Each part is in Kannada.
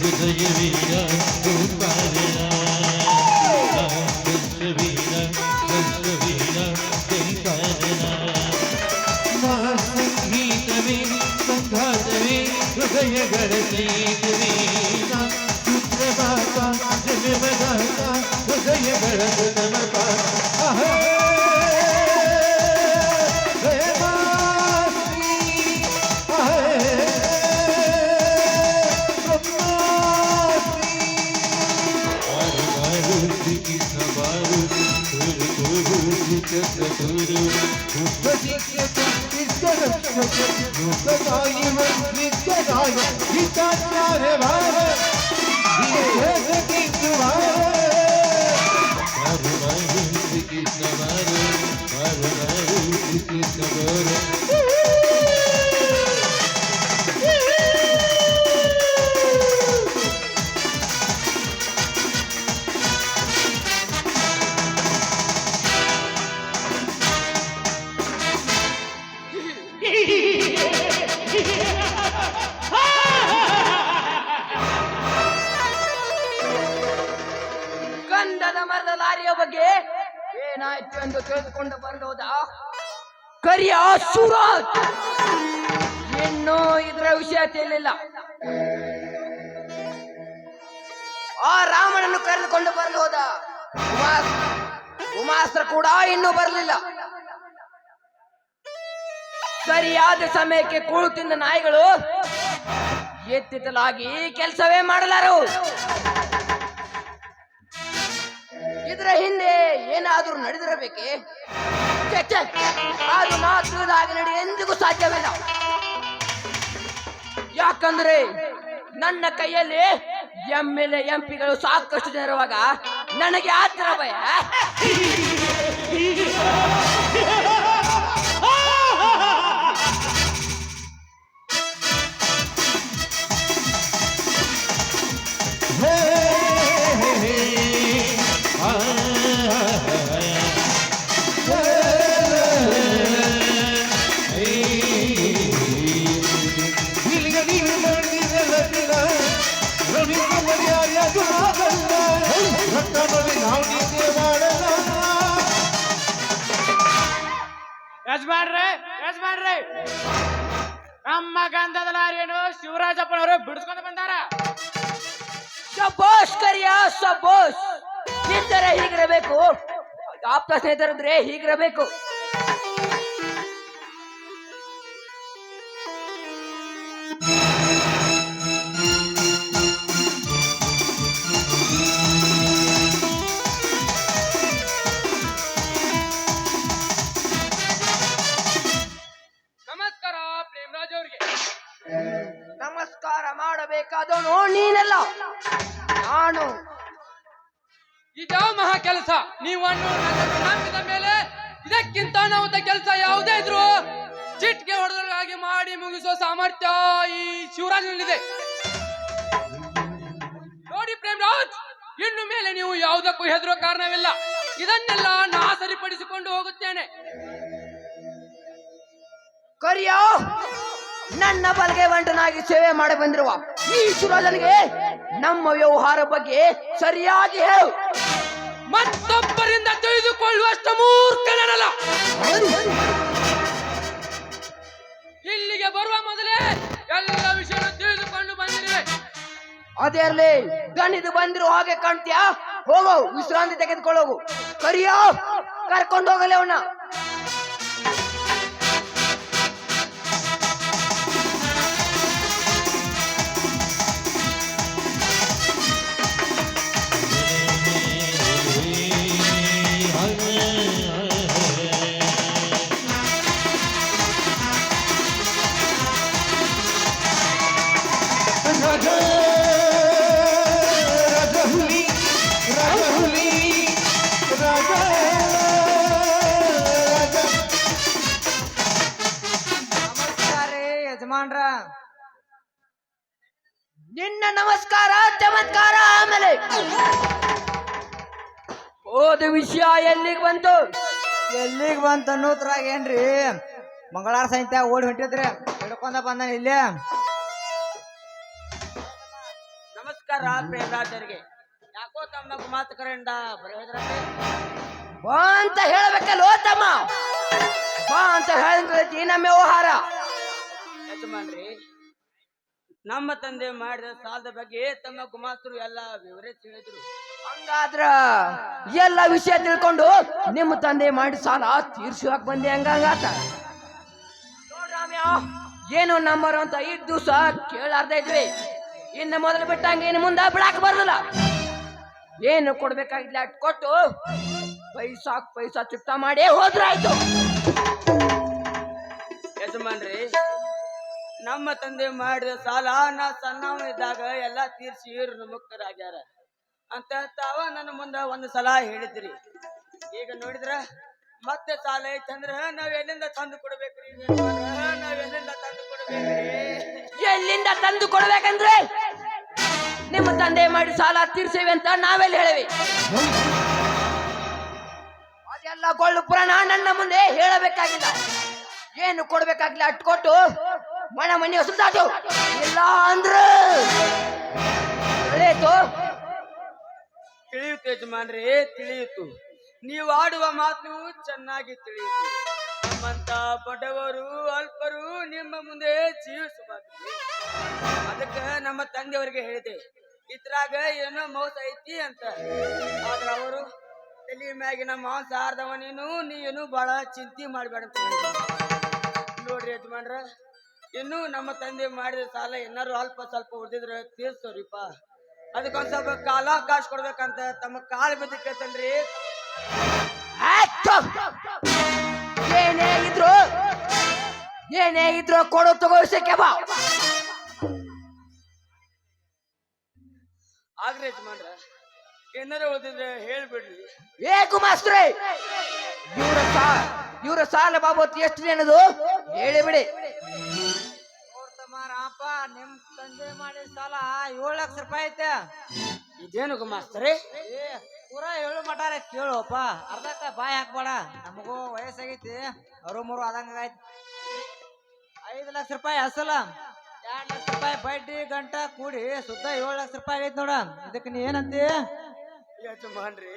ಹೃದಯವೀರ ಓಂಕಾರನ ವಂಶವೀರ ವಂಶವೀರ ಓಂಕಾರನ ಸಂಗೀತವೇ ಸಂಘಾತವೇ ಹೃದಯಗಳ ಸೇತುವೆ ರುದ್ರಪಾತ ಜಗಮದಾತ ಹೃದಯಗಳ ಸಮಪಾತ ಗಂಧದ ಮರದ ಲಾರಿಯ ಬಗ್ಗೆ ಏನಾಯ್ತು ಎಂದು ತಿಳಿದುಕೊಂಡು ಬಂದೋದ ಕರಿಯ ಶಿವರಾಜ್ ಇನ್ನೂ ಇದರ ವಿಷಯ ತಿಳಿಲಿಲ್ಲ. ಆ ರಾಮನನ್ನು ಕರೆದುಕೊಂಡು ಬರಲು ಹೋದ ಉಮಾಸ್ತ್ರ ಕೂಡ ಇನ್ನೂ ಬರಲಿಲ್ಲ. ಸರಿಯಾದ ಸಮಯಕ್ಕೆ ಕೂಳು ತಿಂದ ನಾಯಿಗಳು ಎತ್ತಿತ್ತಲಾಗಿ ಕೆಲಸವೇ ಮಾಡಲಾರು. ಇದರ ಹಿಂದೆ ಏನಾದರೂ ನಡೆದಿರಬೇಕೆ? ಅದು ನಾ ತಿಳಿದ ಹಾಗೆ ನಡಿ ಎಂದಿಗೂ ಸಾಧ್ಯವಿಲ್ಲ. ಯಾಕಂದ್ರೆ ನನ್ನ ಕೈಯಲ್ಲಿ MLA MP ಗಳು ಸಾಕಷ್ಟು ಜನ ಇರುವಾಗ ನನಗೆ ಆತರ ಭಯ. ಯಜಮಾನ್ರೆ ನಮ್ಮ ಗಂಧದ ಲಾರಿಯನ್ನು ಶಿವರಾಜಪ್ಪನವರು ಬಿಡಿಸ್ಕೊಂಡು ಬಂದಾರ. ಶಬೋಷ್ ಕರಿಯ ಶಬೋಷ್. ಇದ್ದರೆ ಹೀಗಿರಬೇಕು, ಆಪ್ತ ಸ್ನೇಹಿತರಿದ್ರೆ ಹೀಗಿರಬೇಕು. ನಮಸ್ಕಾರ ಮಾಡಬೇಕಾದವನು ನೀನಲ್ಲ, ನಾನು. ಇದ್ಯಾವ ಮಹಾ ಕೆಲಸ ನೀವನ್ನು ನನ್ನನ್ನು ನಂಬಿದ ಮೇಲೆ ಇದಕ್ಕಿಂತ ಅನಾಹುತ ಕೆಲಸ ಯಾವುದೇ ಇದ್ರು ಚಿಟ್ಗೆ ಹೊಡೆದಾಗಿ ಮಾಡಿ ಮುಗಿಸುವ ಸಾಮರ್ಥ್ಯ ಈ ಶಿವರಾಜನಲ್ಲಿದೆ. ನೋಡಿ ಪ್ರೇಮರಾಜ್, ಇನ್ನು ಮೇಲೆ ನೀವು ಯಾವುದಕ್ಕೂ ಹೆದರುವ ಕಾರಣವಿಲ್ಲ. ಇದನ್ನೆಲ್ಲ ನಾ ಸರಿಪಡಿಸಿಕೊಂಡು ಹೋಗುತ್ತೇನೆ. ಕರಿಯ ನನ್ನ ಬಲಗೆ ಬಂಟನಾಗಿ ಸೇವೆ ಮಾಡಿ ಬಂದಿರುವ ಈ ಶಿವರಾಜನಿಗೆ ನಮ್ಮ ವ್ಯವಹಾರ ಬಗ್ಗೆ ಸರಿಯಾಗಿ ಹೇಳು. ಮತ್ತೊಬ್ಬರಿಂದ ತಿಳಿದುಕೊಳ್ಳುವಷ್ಟು ಮೂರ್ಖನಲ್ಲ. ಇಲ್ಲಿಗೆ ಬರುವ ಮೊದಲೇ ಎಲ್ಲ ವಿಷಯ ತಿಳಿದುಕೊಂಡು ಬಂದಿರುವೆ. ಅದೇ ಇರ್ಲಿ, ದಣಿದು ಬಂದಿರೋ ಹಾಗೆ ಕಾಣ್ತೀಯಾ? ಹೋಗೋ, ವಿಶ್ರಾಂತಿ ತೆಗೆದುಕೊಳ್ಳೋಗು. ಕರಿಯ ಕರ್ಕೊಂಡು ಹೋಗಲಿ ಅವನ. ನಿನ್ನ ನಮಸ್ಕಾರ ಚಮತ್ಕಾರ ಆಮೇಲೆ ಹೋದ ವಿಷಯ ಎಲ್ಲಿಗೆ ಬಂತು ಅನ್ನೋದ್ರಾಗ ಏನ್ರಿ ಮಂಗಳವಾರ ಸಾಯಂಕಾಲ ಓಡಿ ಹೊಂಟಿದ್ರಿ ಹಿಡ್ಕೊಂಡ ಬಂದ ಇಲ್ಲಿ. ನಮಸ್ಕಾರ ಪ್ರಿಯರಾಜರಿಗೆ. ಯಾಕೋ ತಮ್ಮ ಮಾತು ಕರೆಯಿಂದ ಬರೋದ್ರ ಬಾ ಅಂತ ಹೇಳಬೇಕಲ್ಲೋ ತಮ್ಮ, ಬಾ ಅಂತ ಹೇಳಿದ್ರೆ ನಮ್ಮ ವ್ಯವಹಾರ. ಯಜಮಾನ್ರಿ, ನಮ್ಮ ತಂದೆ ಮಾಡಿದ ಸಾಲದ ಬಗ್ಗೆ ತಮ್ಮ ಗುಮಾಸ್ತರು ಎಲ್ಲ ವಿವರಿಸಿ ಹೇಳಿದ್ರು. ಹಂಗಾದ್ರ ಎಲ್ಲ ವಿಷಯ ತಿಳ್ಕೊಂಡು ನಿಮ್ಮ ತಂದೆ ಮಾಡಿ ಸಾಲ ತೀರ್ಸುವಾಕ್ ಬಂದೆ ಹಂಗಾತ ನೋಡ್ರಾಮ್ಯ. ಏನು ನಂಬರ್ ಅಂತ 5 ದಿವಸ ಕೇಳಾರ್ದ ಇದ್ವಿ. ಇನ್ನು ಮೊದಲು ಬಿಟ್ಟಂಗ ಇನ್ನು ಮುಂದೆ ಬಿಡಾಕ ಬರಲ್ಲ. ಏನು ಕೊಡ್ಬೇಕಾಗಿಲ್ಲ ಅಟ್ ಕೊಟ್ಟು ಪೈಸಾ ಚುಕ್ತ ಮಾಡಿ ಹೋದ್ರಾಯ್ತು. ಯಜಮಾನ್ರಿ, ನಮ್ಮ ತಂದೆ ಮಾಡಿದ ಸಾಲ ನಾ ಸಣ್ಣವನಿದ್ದಾಗ ಎಲ್ಲ ತೀರ್ಸಿ ಮುಕ್ತರಾಗ್ಯಾರ ಅಂತ ತಾವ ನನ್ನ ಮುಂದೆ ಒಂದು ಸಲ ಹೇಳಿದ್ರಿ. ಈಗ ನೋಡಿದ್ರ ಮತ್ತೆ ಸಾಲ ಐತಂದ್ರ ನಾವ್ ಎಲ್ಲಿಂದ ತಂದು ಕೊಡ್ಬೇಕ್ರಿ? ನಾವ್ ಎಲ್ಲಿಂದ ತಂದು ಕೊಡ್ಬೇಕ್ರಿ? ಎಲ್ಲಿಂದ ತಂದು ಕೊಡ್ಬೇಕಂದ್ರೆ ನಿಮ್ಮ ತಂದೆ ಮಾಡಿ ಸಾಲ ತೀರ್ಸೇವೆ ಅಂತ ನಾವೆಲ್ಲಿ ಹೇಳಿವಿ? ಅದೆಲ್ಲ ಕೊಳ್ಳು ಪುರಾಣ ನನ್ನ ಮುಂದೆ ಹೇಳಬೇಕಾಗಿಲ್ಲ. ಏನು ಕೊಡ್ಬೇಕಾಗಿಲ್ಲ ಅಟ್ ಕೊಟ್ಟು ಮನೆ ಹೊಸದಾಟು, ಇಲ್ಲ ಅಂದ್ರ ತಿಳಿಯಿತು. ತಿಳಿಯುತ್ತು ಯಜಮಾನ್ರಿ, ತಿಳಿಯಿತು. ನೀವು ಆಡುವ ಮಾತು ಚೆನ್ನಾಗಿ ತಿಳಿಯಿತು. ನಮ್ಮಂತ ಬಡವರು ಅಲ್ಪರು ನಿಮ್ಮ ಮುಂದೆ ಜೀವಿಸಬಾರ್ದು. ಅದಕ್ಕೆ ನಮ್ಮ ತಂದೆಯವರಿಗೆ ಹೇಳಿದೆ, ಇದ್ರಾಗ ಏನೋ ಮೋಸ ಐತಿ ಅಂತ. ಆದ್ರ ಅವರು ತಲೆ ಮ್ಯಾಗಿನ ಮಾಂಸ ಆರ್ದವ ನೀನು ಬಹಳ ಚಿಂತೆ ಮಾಡ್ಬೇಡ ಅಂತ ಹೇಳಿದ್ರು. ನೋಡ್ರಿ ಯಜಮಾನ್ರ, ಇನ್ನು ನಮ್ಮ ತಂದೆ ಮಾಡಿದ ಸಾಲ ಏನಾರು ಅಲ್ಪ ಸ್ವಲ್ಪ ಉಳಿದಿದ್ರೆ ತೀರ್ಸೋರಿಪ್ಪ. ಅದಕ್ಕೊಂದ್ ಸ್ವಲ್ಪ ಕಾಲಾವಕಾಶ ಕೊಡ್ಬೇಕಂತ ತಮ್ಮ ಕಾಲು ಬಿದ್ದು ಕೇಳ್ತನ್ರಿ. ಏನೇ ಇದ್ರು ಕೊಡು ತಗೋಸಕ್ಕೆ ಬಾ. ಆಗ್ರಿ ಯಜಮಾನ್ರ, ಏನಾರು ಉಳಿದಿದ್ರೆ ಹೇಳ್ಬಿಡ್ರಿ. ಏ ಗುಮಾಸ್ತ್ರೆ, ಇವ್ರ ಸಾಲ ಬಾಬತ್ ಎಷ್ಟು ಏನದು ಹೇಳಿಬಿಡಿ. ರಾಪ, ನಿಮ್ ತಂದೆ ಮಾಡಿದ ಸಾಲ 7 ಲಕ್ಷ ರೂಪಾಯಿ ಐತೆ. ಇದೇನು ಗುಮಾಸ್ತರೇ? ಪೂರಾ 7 ಮಟಾರ ಕೇಳುವಪ್ಪ. ಅರ್ಧಕ್ಕ ಬಾಯಿ ಹಾಕ್ಬೇಡ, ನಮಗೂ ವಯಸ್ಸಾಗೈತಿ, ಮೂರು ಆದಂಗ ಆಯ್ತು. 5 ಲಕ್ಷ ರೂಪಾಯಿ ಅಸಲ, 2 ಲಕ್ಷ ರೂಪಾಯಿ ಬಡ್ಡಿ ಗಂಟ ಕೂಡಿ ಸುತ್ತ 7 ಲಕ್ಷ ರೂಪಾಯಿ ಆಗೈತಿ ನೋಡ. ಇದಕ್ಕೆ ನೀ ಏನಂತಿ? ಯಜಮಾನ್ರಿ,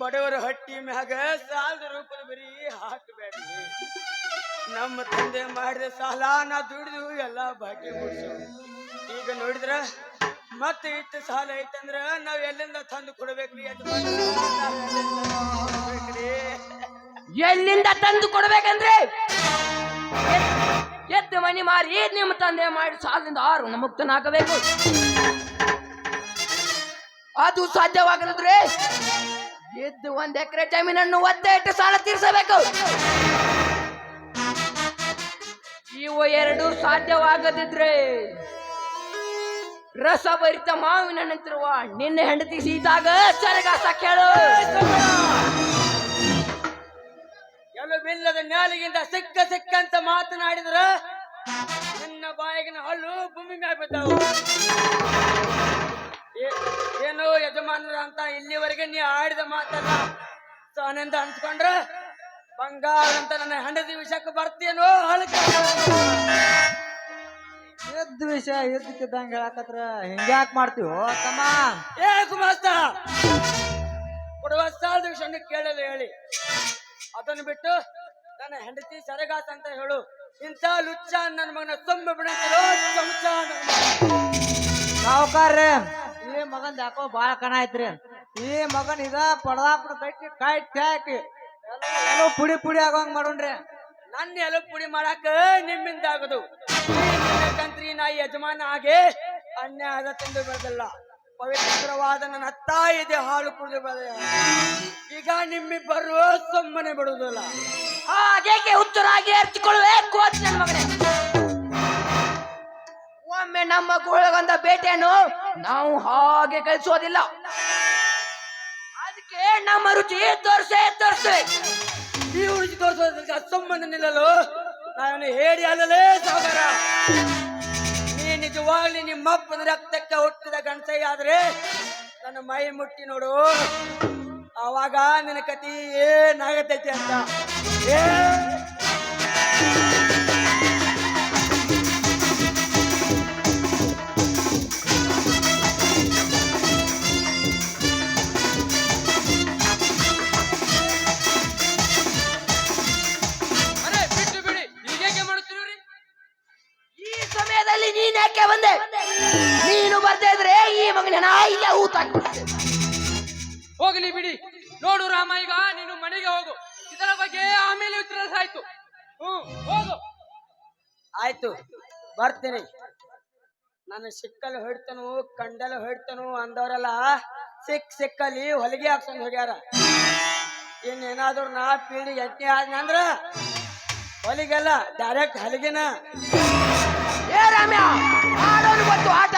ಬಡವರ ಹಟ್ಟಿ ಮ್ಯಾಗ ಸಾಲದ ರೂಪದ ಬರೀ ಹಾಕಬೇಡ್ರಿ. ನಮ್ಮ ತಂದೆ ಮಾಡಿದ ಸಾಲ ನಾ ದುಡಿದು ಎಲ್ಲ ಬಾಕಿ ಮುಡ್ಸು. ಈಗ ನೋಡಿದ್ರ ಮತ್ತೆ ಇಷ್ಟು ಸಾಲ ಐತಂದ್ರ ನಾವ್ ಎಲ್ಲಿಂದ ತಂದು ಕೊಡ್ಬೇಕ್ರಿ ಯಜಮಾನ್ರಿ? ಎಲ್ಲಿಂದ ತಂದು ಕೊಡ್ಬೇಕಂದ್ರೆ ಎದ್ದು ಮನಿ ಮಾರಿ ನಿಮ್ಮ ತಂದೆ ಮಾಡಿ ಸಾಲದಿಂದ 6 ಮುಕ್ತನಾಗಬೇಕು. ಅದು ಸಾಧ್ಯವಾಗದಿದ್ರೆ ಎದ್ದು 1 ಎಕರೆ ಜಮೀನನ್ನು ಒತ್ತೆ ಇಟ್ಟು ಸಾಲ ತೀರ್ಸಬೇಕು. ಇವು 2 ಸಾಧ್ಯವಾಗದಿದ್ರೆ ರಸಭರಿತ ಮಾವಿನ ನಂತರವ ನಿನ್ನ ಹೆಂಡತಿ ಸೀದಾಗ ಸರಗಾಸ ಕೇಳು. ಎಲ್ಲ ಬಿಲ್ಲದ ನ್ಯಾಲಿಗಿಂತ ಸಿಕ್ಕಂತ ಮಾತನಾಡಿದ್ರ ನಿನ್ನ ಬಾಯಿಗಿನ ಹಲ್ಲು ಭೂಮಿ ಮ್ಯಾಗ ಬಿದ್ದಾವು. ಏನು ಯಜಮಾನರ ಅಂತ ಇಲ್ಲಿವರೆಗೆ ನೀ ಆಡಿದ ಮಾತಲ್ಲ ಸಾನೆಂದ ಅನ್ಸ್ಕೊಂಡ್ರ ಬಂಗಾರ ಅಂತ ನನ್ನ ಹೆಂಡತಿ ವಿಷಯಕ್ಕೆ ಬರ್ತೀನೋ ಹಳಕ. ಎದ್ದ ವಿಷಯ ಎದ್ದಕ್ಕಿದ್ದಂಗ ಹೇಳಕತ್ರ ಹಿಂಗ್ಯಾಕ್ ಮಾಡ್ತೀವೋ ತಮ್ಮ? ಏ ಗುಮಾಸ್ತ, ಕೊಡುವ ಸಾಲದ ವಿಷಯ ಕೇಳಲು ಹೇಳಿ, ಅದನ್ನು ಬಿಟ್ಟು ನನ್ನ ಹೆಂಡತಿ ಸರಗಾತ ಅಂತ ಹೇಳು. ಇಂಥ ಲುಚ್ಚ ನನ್ನ ಮಗನ ತುಂಬ ಬಿಡಂತಲೋ ಚಮಚ. ಸಾವುಕಾರ್ರಿ, ಈ ಮಗನ್ ಯಾಕೋ ಬಾಳ ಕಣ ಐತ್ರಿ. ಈ ಮಗನ್ ಇದ ಪಡದಾಪಡ ಕಟ್ಟಿ ಕಾಯ್ತಿ ಹಾಕಿ ಎಲ್ಲೋ ಪುಡಿ ಆಗೋಂಗ್ ಮಾಡೋಣ್ರಿ. ನನ್ನ ಎಲ್ಲ ಪುಡಿ ಮಾಡಾಕ ನಿಮ್ಮಿಂದ ಆಗುದು. ಕಂತ್ರಿ ನಾ ಯಜಮಾನ ಹಾಗೆ ಅನ್ಯಾಯದ ತಿಂದು ಬೆಳೆದಲ್ಲ. ಪವಿತ್ರವಾದ ನನ್ನ ತಾಯಿ ಇದೆ ಹಾಲು ಕುಡಿದು ಬೆಳೆದ. ಈಗ ನಿಮ್ಮಿಬ್ಬರು ಸುಮ್ಮನೆ ಬಿಡುವುದಿಲ್ಲ. ಹಾಗೇಕೆ ಹುಚ್ಚರಾಗಿ ಅರ್ಚಿಕೊಳ್ಳುವೆ ಕೋಚ್ ನನ್ನ ಮಗನೇ. ಒಮ್ಮೆ ನಮ್ಮ ಗೋಳಗೊಂದ ಬೇಟೆಯನ್ನು ನಾವು ಹಾಗೆ ಕಳಿಸೋದಿಲ್ಲ. ಅದಕ್ಕೆ ನಮ್ಮ ರುಚಿ ತೋರಿಸೇ ಈ ರುಚಿ ತೋರಿಸೋದಕ್ಕೆ ಸುಮ್ಮನೆ ನಿಲ್ಲಲು ನಾನು ಹೇಳಿ ಅಲ್ಲಲೇ ಸಾಗರ. ನೀ ನಿಜವಾಗ್ಲಿ ನಿಮ್ಮಪ್ಪನ ರಕ್ತಕ್ಕೆ ಹುಟ್ಟಿದ ಗಂಡಸೈ ಆದ್ರೆ ನನ್ನ ಮೈ ಮುಟ್ಟಿ ನೋಡು, ಆವಾಗ ನಿನ್ನ ಕತಿ ಏನಾಗತೈತಿ ಅಂತ. ಜೊತೆಲಿ ನೀನ್ ಯಾಕೆ ಬಂದೆ? ನೀನು ಬರ್ತಾ ಇದ್ರೆ ಈ ಮಗನ ಇಲ್ಲ ಊತಾಕ್ಬಿಡ್ತೆ. ಹೋಗ್ಲಿ ಬಿಡಿ. ನೋಡು ರಾಮ, ಈಗ ನೀನು ಮನೆಗೆ ಹೋಗು. ಇದರ ಬಗ್ಗೆ ಆಮೇಲೆ ಉತ್ತರಿಸಾಯ್ತು. ಹೋಗು. ಆಯ್ತು, ಬರ್ತೀನಿ. ನಾನು ಸಿಕ್ಕಲ್ಲಿ ಹೊಡ್ತನು, ಕಂಡಲ್ಲಿ ಹೊಡ್ತನು ಅಂದವರೆಲ್ಲ ಸಿಕ್ಕಲ್ಲಿ ಹೊಲಿಗೆ ಹಾಕ್ಸ್ಕೊಂಡ್ ಹೋಗ್ಯಾರ. ಇನ್ನೇನಾದ್ರು ನಾ ಪೀಳಿ ಯಜ್ಞ ಆದ್ನಂದ್ರ ಹೊಲಿಗೆಲ್ಲ ಡೈರೆಕ್ಟ್ ಹಲಿಗೆನ. ಏ ರಾಮ್ಯ, ಆಡೋನು ಗೊತ್ತು ಆಟ,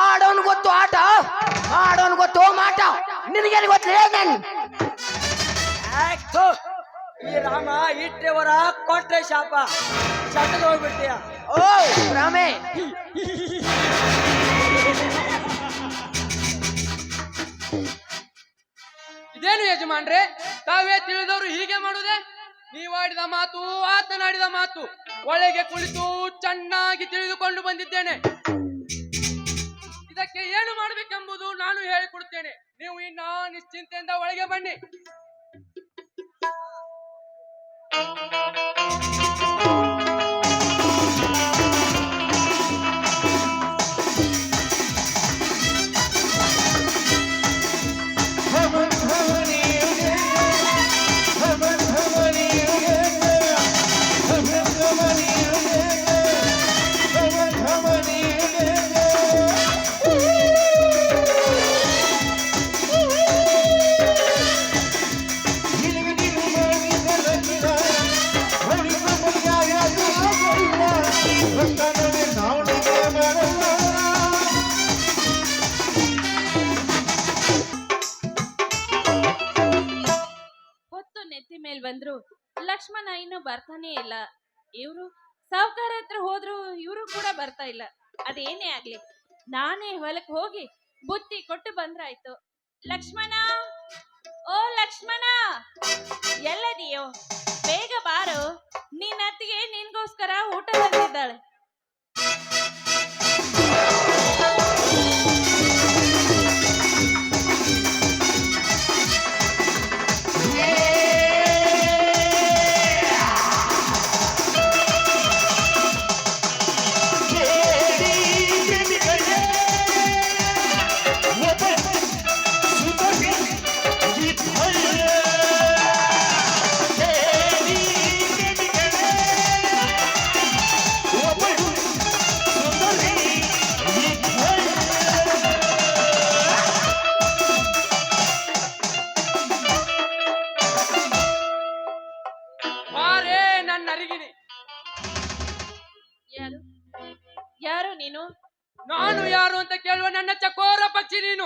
ಆಡೋನು ಗೊತ್ತು ಆಟ, ಆಡೋನು ಗೊತ್ತು ಮಾಟ. ನಿನಗೇನು ಗೊತ್ತಿಲ್ಲ ನನ್ ಆಯ್ತು. ಈ ರಾಮ ಇಟ್ಟೆವರ ಕೊಟ್ರೆ ಶಾಪ ಶಟಲ್ ಹೋಗ್ಬಿಡ್ತೀಯ. ಓ ರಾಮೇ, ಇದೇನು ಯಜಮಾನ್ರೆ, ತಾವೇ ತಿಳಿದವರು ಹೀಗೆ ಮಾಡುವುದೇ? ನೀವಾಡಿದ ಮಾತು, ಆತನಾಡಿದ ಮಾತು ಒಳಗೆ ಕುಳಿತು ಚೆನ್ನಾಗಿ ತಿಳಿದುಕೊಂಡು ಬಂದಿದ್ದೇನೆ. ಇದಕ್ಕೆ ಏನು ಮಾಡಬೇಕೆಂಬುದು ನಾನು ಹೇಳಿಕೊಡುತ್ತೇನೆ. ನೀವು ಇನ್ನ ನಿಶ್ಚಿಂತೆಯಿಂದ ಒಳಗೆ ಬನ್ನಿ. ಹೊತ್ತು ನೆತ್ತಿ ಮೇಲ್ ಬಂದ್ರು ಲಕ್ಷ್ಮಣ ಇನ್ನು ಬರ್ತಾನೆ ಇಲ್ಲ. ಇವ್ರು ಸಾವುಕಾರ ಹತ್ರ ಹೋದ್ರು, ಇವರು ಕೂಡ ಬರ್ತಾ ಇಲ್ಲ. ಅದೇನೇ ಆಗ್ಲಿ, ನಾನೇ ಹೊಲಕ್ ಹೋಗಿ ಬುತ್ತಿ ಕೊಟ್ಟು ಬಂದ್ರಾಯ್ತು. ಲಕ್ಷ್ಮಣ, ಓ ಲಕ್ಷ್ಮಣ, ಎಲ್ಲದಿಯೋ? ಬೇಗ ಬಾರು, ನಿನ್ನ ಅತ್ತಿಗೆ ನಿನ್ಗೋಸ್ಕರ ಊಟ ತಂದಿದ್ದಾಳೆ. ಯಾರು ಯಾರು ನೀನು? ನಾನು ಯಾರು ಅಂತ ಕೇಳುವ ನನ್ನ ಚಕೋರ ಪಕ್ಷಿ ನೀನು.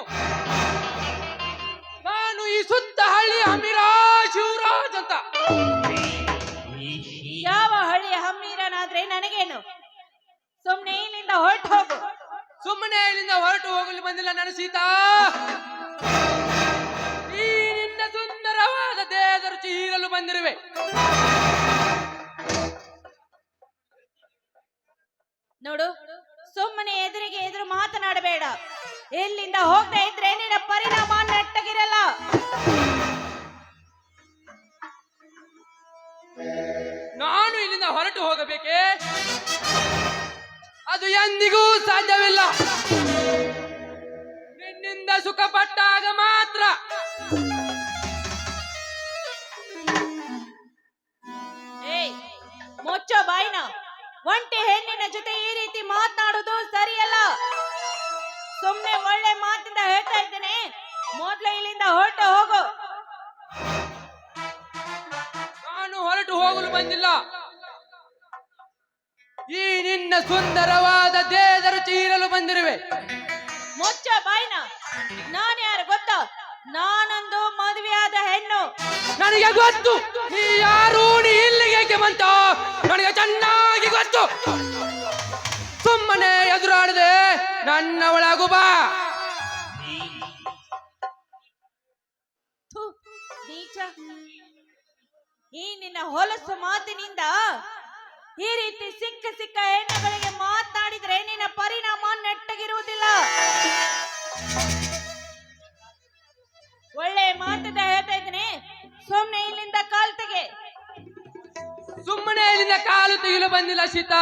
ನಾನು ಈ ಸುತ್ತ ಹಳ್ಳಿ ಅಮೀರ ಶಿವರಾಜ್ ಅಂತ. ಯಾವ ಹಳ್ಳಿಯ ಹಮ್ಮೀರನಾದ್ರೆ ನನಗೇನು? ಸುಮ್ನೆ ಇಲ್ಲಿಂದ ಹೊರಟು ಹೋಗು. ಸುಮ್ಮನೆ ಇಲ್ಲಿಂದ ಹೊರಟು ಹೋಗಲು ಬಂದಿಲ್ಲ ನನ್ನ ಸೀತಾ. ಈ ನಿನ್ನ ಸುಂದರವಾದ ದೇಹದ ರುಚಿ ಹೀರಲು ಬಂದಿರುವೆ. ನೋಡು, ಸುಮ್ಮನೆ ಎದುರಿಗೆ ಎದುರು ಮಾತನಾಡಬೇಡ. ಇಲ್ಲಿಂದ ಹೋಗದೆ ಇದ್ರೆ ನಿನ್ನ ಪರಿಣಾಮ ನೆಟ್ಟಗಿರಲ್ಲ. ನಾನು ಇಲ್ಲಿಂದ ಹೊರಟು ಹೋಗಬೇಕೆ? ಅದು ಎಂದಿಗೂ ಸಾಧ್ಯವಿಲ್ಲ. ನಿನ್ನಿಂದ ಸುಖ ಪಟ್ಟಾಗ ಮಾತ್ರ. ಏಯ್, ಮುಚ್ಚೋ ಬಾಯಿನ. ಒಂಟಿ ಹೆಣ್ಣಿನ ಜೊತೆ ಈ ರೀತಿ ಮಾತನಾಡುವುದು ಸರಿಯಲ್ಲ. ಸುಮ್ನೆ ಒಳ್ಳೆ ಮಾತಿಂದ ಹೇಳ್ತಾ ಇದ್ದೇನೆ, ಮೊದ್ಲು ಇಲ್ಲಿಂದ ಹೊರಟು ಹೋಗು. ನಾನು ಹೊರಟು ಹೋಗಲು ಬಂದಿಲ್ಲ. ಈ ನಿನ್ನ ಸುಂದರವಾದ ದೇಹದ ರುಚಿ ಇರಲು ಬಂದಿರುವೆ. ಮುಚ್ಚೋ ಬಾಯಿನ. ನಾನು ಯಾರು ಗೊತ್ತಾ? ನಾನೊಂದು ಮದುವೆಯಾದ ಹೆಣ್ಣು. ನನಗೆ ಗೊತ್ತು ನೀ ಯಾರು, ನೀ ಇಲ್ಲಿಗೆ ಬಂತ ನನಗೆ ಚೆನ್ನಾಗಿ ಗೊತ್ತು. ಸುಮ್ಮನೆ ಎದುರಾಡದೆ ನನ್ನ ಒಳಗು ಬಾ. ಥು, ನೀಚ. ಈ ನಿನ್ನ ಹೊಲಸು ಮಾತಿನಿಂದ ಈ ರೀತಿ ಸಿಕ್ಕ ಸಿಕ್ಕ ಹೆಣ್ಣುಗಳಿಗೆ ಮಾತನಾಡಿದ್ರೆ ನಿನ್ನ ಪರಿಣಾಮ ನೆಟ್ಟಗಿರುವುದಿಲ್ಲ. ಒಳ್ಳೆ ಮಾತಿಂದ ಹೇಳ್ತಾ ಇದ್ದೀನಿ, ಸುಮ್ನೆ ಇಲ್ಲಿಂದ ಕಾಲ್ ತೆಗೆ. ಸುಮ್ಮನೆ ಇಲ್ಲಿಂದ ಕಾಲು ತೆಗೆಯಲು ಬಂದಿಲ್ಲ ಸೀತಾ.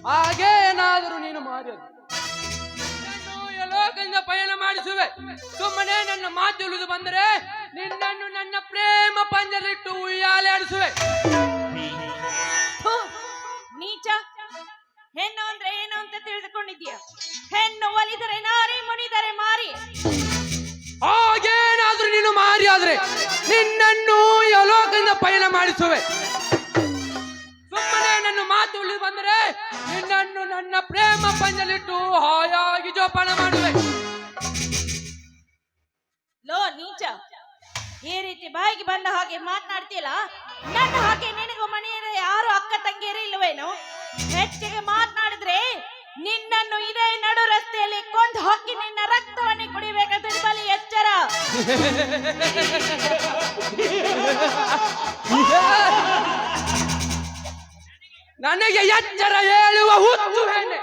ಹಾಗೇನಾದರೂ ನೀನು ಮಾಡಿದ್ದು ಲೋಕದಿಂದ ಪಯಣ ಮಾಡಿಸುವೆ. ಸುಮ್ಮನೆ ನನ್ನ ಮಾತು ಉಳಿದು ಬಂದರೆ ನಿನ್ನನ್ನು ನನ್ನ ಪ್ರೇಮ ಪಂಜಲಿಟ್ಟು ಉಯ್ಯಾಲೆ ಆಡಿಸುವೆ. ಥು, ನೀಚ. ಹೆಣ್ಣು ಅಂದ್ರೆ ಏನು ಅಂತ ತಿಳಿದುಕೊಂಡಿದ್ಯಾ? ಹೆಣ್ಣು ಒಲಿದರೆ ನಾರಿ, ಮುನಿದರೆ ಮಾರಿ. ಹಾಗೇನಾದ್ರೂ ನೀನು ಮಾರಿ ಆದ್ರೆ ನಿನ್ನನ್ನು ಲೋಕದಿಂದ ಪಯಣ ಮಾಡಿಸುವೆ. ಸುಮ್ಮನೆ ನನ್ನ ಮಾತು ಉಳಿದು ಬಂದರೆ ನಿನ್ನನ್ನು ನನ್ನ ಪ್ರೇಮ ಪಂಜಲಿಟ್ಟು ಹಾಯಾಗಿ ಜೋಪಾನ ಮಾಡುವೆ. ಲೋ ನೀಚ, ಈ ರೀತಿ ಬಾಯಿಗೆ ಬಂದ ಹಾಗೆ ಮಾತನಾಡ್ತೀಯಲ್ಲ, ನನ್ನ ಹಾಗೆ ನಿನಗೂ ಮನೆಯಲ್ಲಿ ಯಾರು ಅಕ್ಕ ತಂಗಿಯರು ಇಲ್ಲವೇನು? ಹೆಚ್ಚಿಗೆ ಮಾತನಾಡಿದ್ರೆ ನಿನ್ನನ್ನು ಇದೇ ನಡು ರಸ್ತೆಯಲ್ಲಿ ಕೊಂದು ಹಾಕಿ ನಿನ್ನ ರಕ್ತವನ್ನೇ ಕುಡಿಬೇಕಂತ ಬಲಿ ಎಚ್ಚರ. ನನಗೆ ಎಚ್ಚರ ಹೇಳುವ ಹುಚ್ಚು ಹೆಣ್ಣೆ,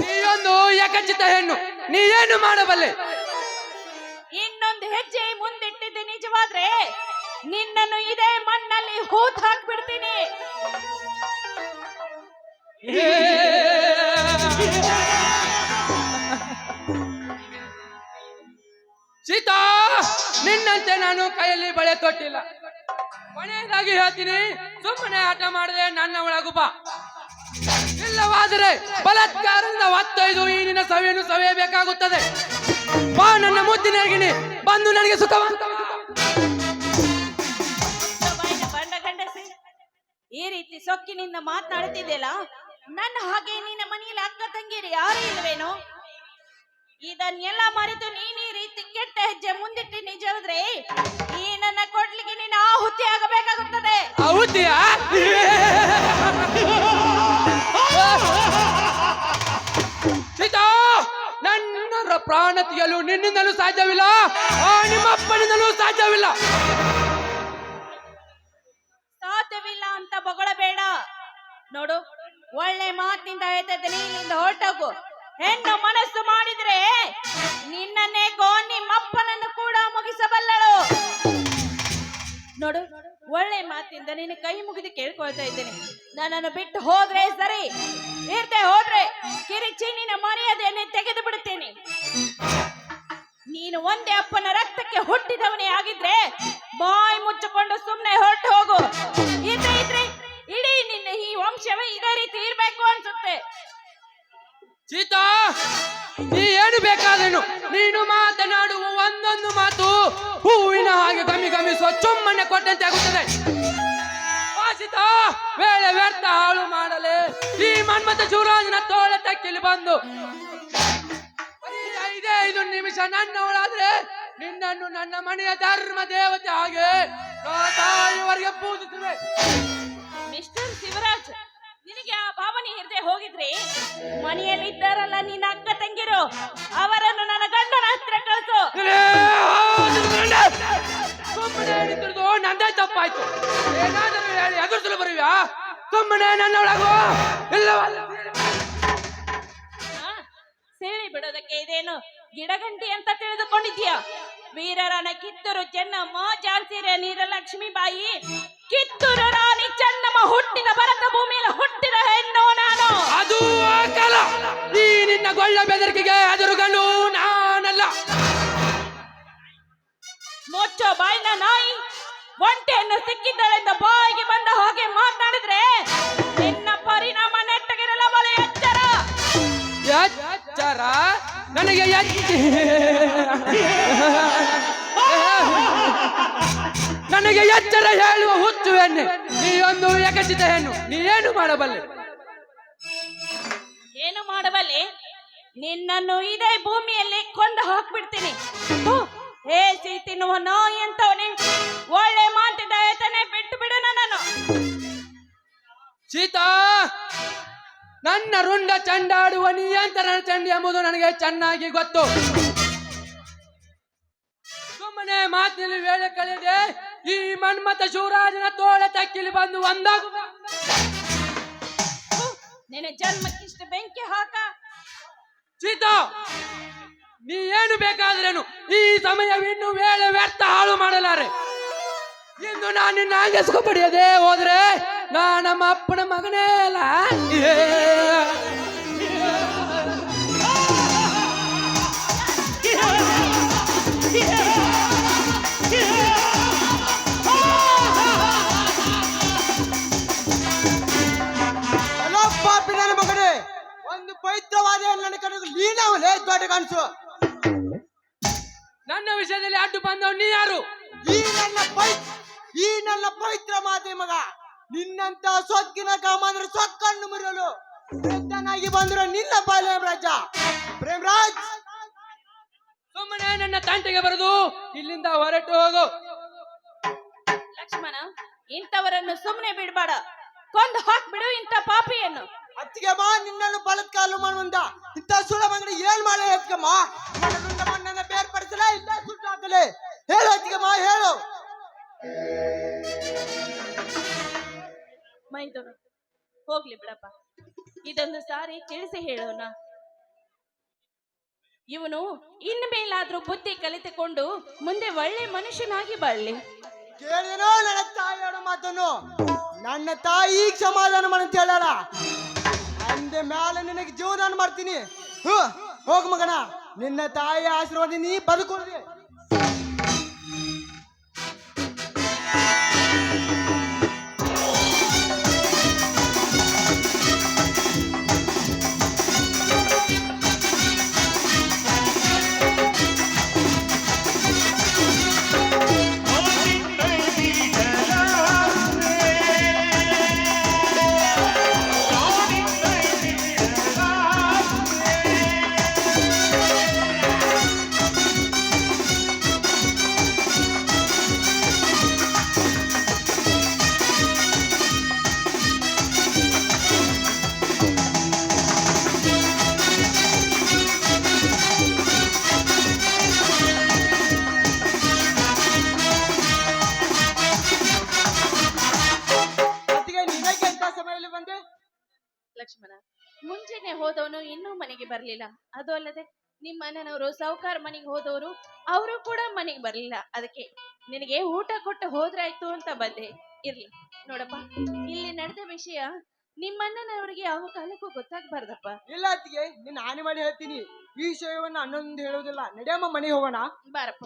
ನೀಯೊಂದು ಏಕಚಿತ ಹೆಣ್ಣು, ನೀ ಏನು ಮಾಡಬಲ್ಲೆ? ಇನ್ನೊಂದು ಹೆಜ್ಜೆ ಮುಂದಿಟ್ಟಿದ್ದೆ ನಿಜವಾದ್ರೆ ನಿನ್ನನ್ನು ಇದೇ ಮಣ್ಣಲ್ಲಿ ಹೂತ್ ಹಾಕ್ಬಿಡ್ತೀನಿ. ಸೀತಾ, ನಿನ್ನಂತೆ ನಾನು ಕೈಯಲ್ಲಿ ಬಳೆ ತೊಟ್ಟಿಲ್ಲ. ಕೊನೆಯದಾಗಿ ಹೇಳ್ತೀನಿ, ಸುಮ್ಮನೆ ಆಟ ಮಾಡದೆ ನನ್ನ ಒಳಗು ಬಾ. ಇಲ್ಲವಾದರೆ ಬಲಾತ್ಕಾರದಿಂದ 15 ಈ ನಿನ್ನ ಸವಿಯನ್ನು ಸವಿಯಬೇಕಾಗುತ್ತದೆ. ಬಾ ನನ್ನ ಮುದ್ದಿನ ಗಿಣಿ, ಬಂದು ನನಗೆ ಸುಖ. ಬಂಡ ಗಂಡಸೆ, ಈ ರೀತಿ ಸೊಕ್ಕಿನಿಂದ ಮಾತನಾಡುತ್ತಿದ್ದೆಲ್ಲ, ನನ್ನ ಹಾಗೆ ನಿನ್ನ ಮನೆಯಲ್ಲಿ ಅಕ್ಕ ತಂಗಿಯರು ಯಾರು ಇಲ್ವೇನೋ? ಇದನ್ನೆಲ್ಲ ಮರೆತು ನೀನ್ ಈ ರೀತಿ ಕೆಟ್ಟ ಹೆಜ್ಜೆ ಮುಂದಿಟ್ಟು ನಿಜವಾದ್ರೆ ಈ ನನ್ನ ಕೊಡ್ಲಿಗೆ ನೀನು ಆಹುತಿ ಆಗಬೇಕಾಗುತ್ತದೆ. ಆಹುತಿಯ? ಸೀತಾ, ನನ್ನ ಪ್ರಾಣ ತೆಗೆಯಲು ನಿನ್ನಿಂದಲೂ ಸಾಧ್ಯವಿಲ್ಲ, ನಿಮ್ಮಪ್ಪನಿಂದಲೂ ಸಾಧ್ಯವಿಲ್ಲ. ಸಾಧ್ಯವಿಲ್ಲ ಅಂತ ಬೊಗಳಬೇಡ. ನೋಡು, ಒಳ್ಳೆ ಮಾತಿನಿಂದ ಹೇಳ್ತಿದ್ದೀನಿ, ಇಲ್ಲಿಂದ ಹೊರಟೋಗು. ಹೆಣ್ಣು ಮನಸ್ಸು ಮಾಡಿದ್ರೆ ನಿನ್ನನ್ನೇ ನಿಮ್ಮಪ್ಪನನ್ನು ಕೂಡ ಮುಗಿಸಬಲ್ಲಳು. ನೋಡು, ಒಳ್ಳೆ ಮಾತಿಂದ ನಿನ್ನ ಕೈ ಮುಗಿದು ಕೇಳ್ಕೊಳ್ತಾ ಇದ್ದೇನೆ. ನನ್ನನ್ನು ಬಿಟ್ಟು ಹೋದ್ರೆ ಸರಿ, ಇರ್ದೆ ಹೋದ್ರೆ ಕಿರಿಚಿ ನಿನ್ನ ಮರ್ಯಾದೆಯನ್ನೇ ತೆಗೆದು ಬಿಡುತ್ತೇನೆ. ನೀನು ಒಂದೇ ಅಪ್ಪನ ರಕ್ತಕ್ಕೆ ಹುಟ್ಟಿದವನೇ ಆಗಿದ್ರೆ ಬಾಯಿ ಮುಚ್ಚಿಕೊಂಡು ಸುಮ್ಮನೆ ಹೊರಟು ಹೋಗು. ಇದ್ರೆ ಇಡೀ ನಿನ್ನ ಈ ವಂಶವೇ ಇದೇ ರೀತಿ ಇರ್ಬೇಕು ಅನ್ಸುತ್ತೆ. ಸೀತಾ, ನೀ ಏನು ಬೇಕಾದೇನು, ನೀನು ಮಾತನಾಡುವ ಒಂದೊಂದು ಮಾತು ಹೂವಿನ ಹಾಗೆ ಗಮಿಸುವ ಚುಮ್ಮನೆ ಕೊಟ್ಟಂತೆ ಆಗುತ್ತದೆ. ಸೀತಾ, ವೇಳೆ ವ್ಯರ್ಥ ಹಾಳು ಮಾಡಲೆ ಈ ಮನ್ಮಥ ಶಿವರಾಜನ ತೋಳ ತಕ್ಕಿಲಿ ಬಂದು 5 ನಿಮಿಷ ನನ್ನವಳಾದ್ರೆ ನಿನ್ನನ್ನು ನನ್ನ ಮನೆಯ ಧರ್ಮ ದೇವತೆ ಹಾಗೆ ತಾಯಿವರೆಗೆ ಪೂಜಿಸುವೆ. ಮಿಸ್ಟರ್ ಶಿವರಾಜ್, ನಿನಗೆ ಆ ಭಾವನೆ ಇರದೆ ಹೋಗಿದ್ರೆ ಮನೆಯಲ್ಲಿ ಇದ್ದಾರಲ್ಲ ನಿನ್ನ ಅಕ್ಕ ತಂಗಿರು, ಅವರನ್ನು ನನ್ನ ಗಂಡನ ಹತ್ರ ಕಳಿಸು. ಸುಮ್ಮನೆ ನಿಂತಿರುದು ನಂದೇ ತಪ್ಪಾಯ್ತು. ಏನಾದರೂ ಹೇಳಿ ಎದುರಿಸಲು ಬರುವ್ಯಾ? ಸುಮ್ಮನೆ ನನ್ನೊಳಗು ಇಲ್ಲವಲ್ಲ. ಸೇರಿ ಬಿಡೋದಕ್ಕೆ ಇದೇನು ಗಿಡಗಂಟಿ ಅಂತ ತಿಳಿದುಕೊಂಡಿದ್ಯಾ? ವೀರರಾಣಿ ಕಿತ್ತೂರು ಚೆನ್ನಮ್ಮ, ಝಾನ್ಸಿ ರಾಣಿ ಲಕ್ಷ್ಮೀಬಾಯಿ, ಕಿತ್ತೂರು ರಾಣಿ ಚೆನ್ನಮ್ಮ ಹುಟ್ಟಿದ ಭರತ ಭೂಮಿಯಲ್ಲಿ ಹುಟ್ಟಿದ ಹೆಣ್ಣು ನಾನು. ಅದು ಕಾಲ. ಈ ನಿನ್ನ ಗೊಳ್ಳ ಬೆದರಿಕೆಗೆ ಎದುರುಗಲು ನಾನಲ್ಲ. ಮುಚ್ಚೋ ಬಾಯಿನ ನಾಯಿ. ಒಂಟೆಯನ್ನು ಸಿಕ್ಕಿದ್ದಳೆಂದ ಬಾಯಿಗೆ ಬಂದ ಹಾಗೆ ಮಾತನಾಡಿದ್ರೆ ನಿನ್ನ ಪರಿಣಾಮ ನೆಟ್ಟಗಿರಲ್ಲ. ಬಲೆ ಎಚ್ಚರ. ಎಚ್ಚರ? ನನಗೆ ನನಗೆ ಎಚ್ಚರ ಹೇಳುವ ಹುಚ್ಚು ಹೆಣ್ಣೆ, ನೀ ಒಂದು ಏಕಚಿತ ಹೆಣ್ಣು, ನೀ ಏನು ಮಾಡಬಲ್ಲೆ? ಏನು ಮಾಡಬಲ್ಲೆ? ನಿನ್ನನ್ನು ಇದೇ ಭೂಮಿಯಲ್ಲಿ ಕೊಂದು ಹಾಕ್ಬಿಡ್ತೀನಿ. ಹೇಸಿ ತಿನ್ನುವ ನಾಯಿ ಅಂತವನೇ. ಒಳ್ಳೆ ಮಾತಿದ್ದ ಆಯ್ತಾನೆ, ಬಿಟ್ಟು ಬಿಡು ನನ್ನನ್ನು. ಸೀತಾ, ನನ್ನ ರುಂಡ ಚಂಡಾಡುವ ನಿಯಂತ್ರಣ ಚಂಡಿ ಎಂಬುದು ನನಗೆ ಚೆನ್ನಾಗಿ ಗೊತ್ತು. ಸುಮ್ಮನೆ ಮಾತಿನಲ್ಲಿ ವೇಳೆ ಕಳೆದೆ ಈ ಮನ್ಮಥ ಶಿವರಾಜನ ತೋಳ ತಕ್ಕಿಲಿ ಬಂದು ಒಂದಾಗು. ನಿನ್ನ ಜನ್ಮಕ್ಕಿಷ್ಟು ಬೆಂಕಿ ಹಾಕ. ಸೀತಾ, ನೀ ಏನು ಬೇಕಾದ್ರೇನು, ಈ ಸಮಯವಿನ್ನು ವೇಳೆ ವ್ಯರ್ಥ ಹಾಳು ಮಾಡಲಾರೆ. ಇಂದು ನಾನು ನಿನ್ನ ಅಂಗಸ್ಕೊ ಪಡೆಯದೆ ಹೋದ್ರೆ ನಮ್ಮ ಅಪ್ಪನ ಮಗನೇ ಅಲ್ಲ. ಒಂದು ಪವಿತ್ರವಾದ ನನ್ನ ಕಡೆಗೂ ಲೀನವಲೇ ದೊಡ್ಡ ಕನಸು. ನನ್ನ ವಿಷಯದಲ್ಲಿ ಅಡ್ಡು ಬಂದವ್ ನೀ ಯಾರು? ಈ ನನ್ನ ಪವಿತ್ರ ಮಾತೆ ಮಗ, ನಿನ್ನಂತ ಸೊಕ್ಕಿನ ಕಾಮಂದ್ರೆ ಸೊಕ್ಕನ್ನು ಮುರಿಯಲು ವೃದ್ಧನಾಗಿ ಬಂದಿರೋ ನಿನ್ನ ಪ್ರೇಮರಾಜ ಪ್ರೇಮರಾಜ್. ಸುಮ್ಮನೆ ನನ್ನ ತಂಟೆಗೆ ಬರುದು, ಇಲ್ಲಿಂದ ಹೊರಟು ಹೋಗು. ಲಕ್ಷ್ಮಣ, ಇಂಥವರನ್ನು ಸುಮ್ಮನೆ ಬಿಡಬೇಡ, ಕೊಂದು ಹಾಕ್ಬಿಡು ಇಂಥ ಪಾಪಿಯನ್ನು. ಅತ್ತಿಗೆ ಮಾ, ನಿನ್ನನ್ನು ಬಲತ್ಕಾಲು ಮಾಡುವಂತ ಇಂಥ ಸುಳ ಮಂಗಡಿ ಏನ್ ಮಾಡಲೇ ಅತ್ತಿಗೆಮ್ಮ? ನನ್ನ ಬೇರ್ಪಡಿಸಲ ಇಲ್ಲ ಸುಟ್ಟು ಹಾಕಲೇ? ಹೇಳು ಅತ್ತಿಗೆಮ್ಮ, ಹೇಳು. ಮೈದೂರು ಹೋಗ್ಲಿ ಬಿಡಪ್ಪ, ಇದೊಂದು ಸಾರಿ ತಿಳಿಸಿ ಹೇಳೋಣ. ಇವನು ಇನ್ಮೇಲಾದ್ರೂ ಬುದ್ಧಿ ಕಲಿತುಕೊಂಡು ಮುಂದೆ ಒಳ್ಳೆ ಮನುಷ್ಯನಾಗಿ ಬಾಳ್ಲಿ. ಕೇಳಿದನೋ ನನ್ನ ತಾಯಿ ಹೇಳೋ ಮಾತನ್ನು? ನನ್ನ ತಾಯಿ ಈಗ ಸಮಾಧಾನ ಮಾಡಂತ ಹೇಳಾರ. ಅಂದೆ ಮ್ಯಾಲ ನಿನಗೆ ಜೀವದಾನ ಮಾಡ್ತೀನಿ. ಹೋಗ್ ಮಗನ, ನಿನ್ನ ತಾಯಿ ಆಶೀರ್ವಾದ ನೀ ಬದುಕೊಳ್ಳಿ. ಲಕ್ಷ್ಮಣ, ಮುಂಚೆನೆ ಹೋದವನು ಇನ್ನೂ ಮನೆಗೆ ಬರ್ಲಿಲ್ಲ. ಅದು ಅಲ್ಲದೆ ನಿಮ್ಮ ಅಣ್ಣನವರು ಸಾವುಕಾರ ಮನೆಗೆ ಹೋದವರು, ಅವರು ಕೂಡ ಮನೆಗೆ ಬರ್ಲಿಲ್ಲ. ಅದಕ್ಕೆ ನಿನಗೆ ಊಟ ಕೊಟ್ಟು ಹೋದ್ರಾಯ್ತು ಅಂತ ಬಂದೆ. ಇರ್ಲಿ ನೋಡಪ್ಪ, ಇಲ್ಲಿ ನಡೆದ ವಿಷಯ ನಿಮ್ಮ ಅಣ್ಣನವರಿಗೆ ಯಾವ ಕಾಲಕ್ಕೂ ಗೊತ್ತಾಗ್ಬಾರ್ದಪ್ಪ. ಇಲ್ಲ ಅತ್ತಿಗೆ, ನಿನ್ನ ಹಾನಿ ಮಾಡಿ ಹೇಳ್ತೀನಿ. ಈ ವಿಷಯವನ್ನು ಅನ್ನೊಂದು ಹೇಳುವುದಿಲ್ಲ. ನಡೆಯಮ್ಮ, ಮನೆಗೆ ಹೋಗೋಣ. ಬಾರಪ್ಪ.